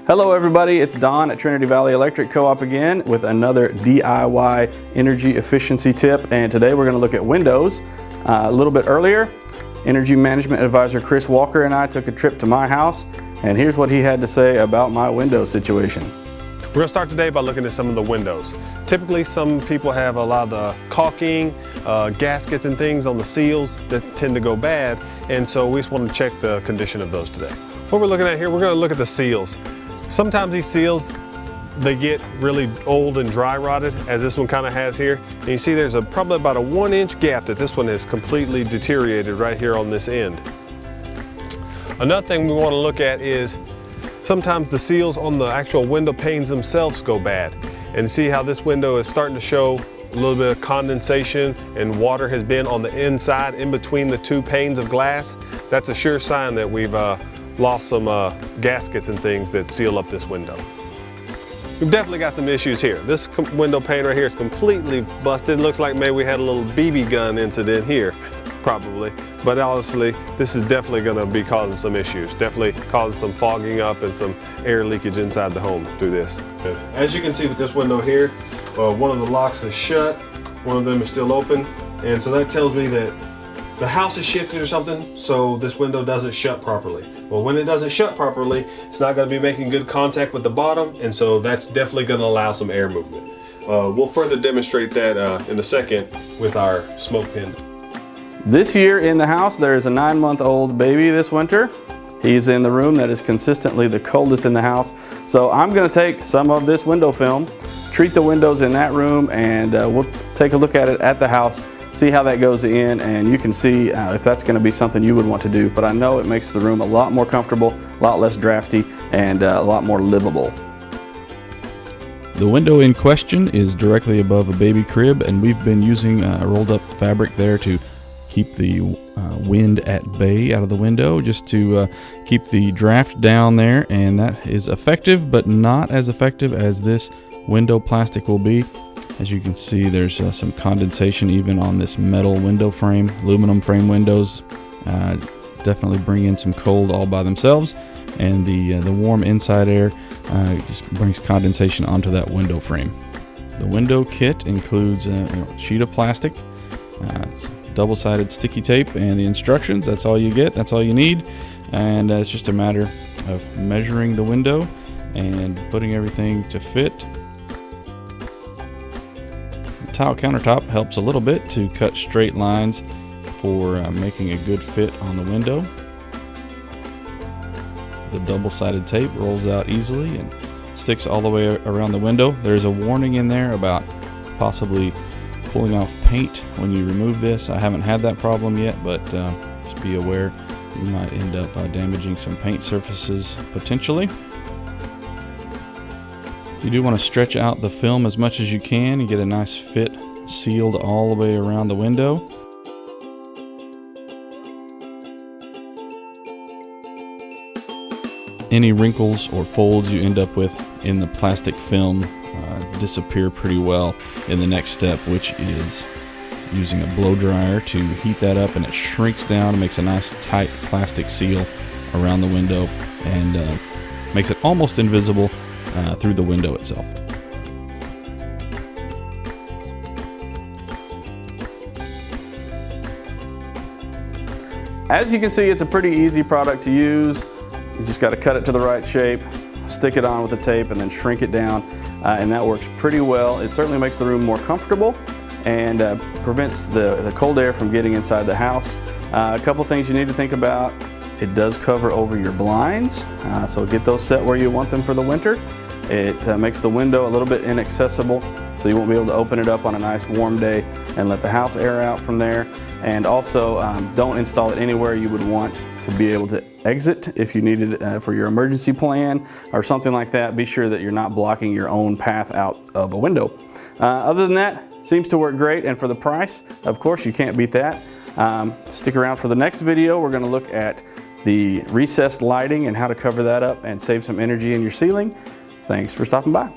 Hello everybody, it's Don at Trinity Valley Electric Co-op again with another DIY energy efficiency tip, and today we're going to look at windows. A little bit earlier, Energy Management Advisor Chris Walker and I took a trip to my house, and here's what he had to say about my window situation. We're going to start today by looking at some of the windows. Typically some people have a lot of the caulking, gaskets and things on the seals that tend to go bad, and so we just want to check the condition of those today. What we're looking at here, we're going to look at the seals. Sometimes these seals, they get really old and dry rotted, as this one kind of has here. And you see there's probably about a 1-inch gap that this one has completely deteriorated right here on this end. Another thing we want to look at is sometimes the seals on the actual window panes themselves go bad. And see how this window is starting to show a little bit of condensation and water has been on the inside in between the two panes of glass. That's a sure sign that we've lost some gaskets and things that seal up this window. We've definitely got some issues here. This window pane right here is completely busted. Looks like maybe we had a little BB gun incident here, probably. But honestly, this is definitely gonna be causing some issues. Definitely causing some fogging up and some air leakage inside the home through this. As you can see with this window here, one of the locks is shut, one of them is still open. And so that tells me that the house is shifted or something, so this window doesn't shut properly. Well, when it doesn't shut properly, it's not going to be making good contact with the bottom, and so that's definitely going to allow some air movement. We'll further demonstrate that in a second with our smoke pin. This year in the house, there is a 9-month-old baby this winter. He's in the room that is consistently the coldest in the house. So I'm going to take some of this window film, treat the windows in that room, and we'll take a look at it at the house, see how that goes in, and you can see if that's going to be something you would want to do. But I know it makes the room a lot more comfortable, a lot less drafty, and a lot more livable. The window in question is directly above a baby crib, and we've been using rolled up fabric there to keep the wind at bay out of the window, just to keep the draft down there, and that is effective, but not as effective as this window plastic will be. As you can see, there's some condensation even on this metal window frame. Aluminum frame windows definitely bring in some cold all by themselves, and the warm inside air just brings condensation onto that window frame. The window kit includes a sheet of plastic, double-sided sticky tape, and the instructions. That's all you get, that's all you need, and it's just a matter of measuring the window and putting everything to fit. Tile countertop helps a little bit to cut straight lines for making a good fit on the window. The double-sided tape rolls out easily and sticks all the way around the window. There's a warning in there about possibly pulling off paint when you remove this. I haven't had that problem yet, but just be aware you might end up damaging some paint surfaces potentially. You do want to stretch out the film as much as you can and get a nice fit sealed all the way around the window. Any wrinkles or folds you end up with in the plastic film disappear pretty well in the next step, which is using a blow dryer to heat that up, and it shrinks down and makes a nice tight plastic seal around the window and makes it almost invisible through the window itself. As you can see, it's a pretty easy product to use. You just got to cut it to the right shape, stick it on with the tape, and then shrink it down, and that works pretty well. It certainly makes the room more comfortable and prevents the cold air from getting inside the house. A couple things you need to think about. It does cover over your blinds, so get those set where you want them for the winter. It makes the window a little bit inaccessible, so you won't be able to open it up on a nice warm day and let the house air out from there. And also, don't install it anywhere you would want to be able to exit if you needed it for your emergency plan or something like that. Be sure that you're not blocking your own path out of a window. Other than that, seems to work great, and for the price, of course, you can't beat that. Stick around for the next video. We're going to look at the recessed lighting and how to cover that up and save some energy in your ceiling. Thanks for stopping by.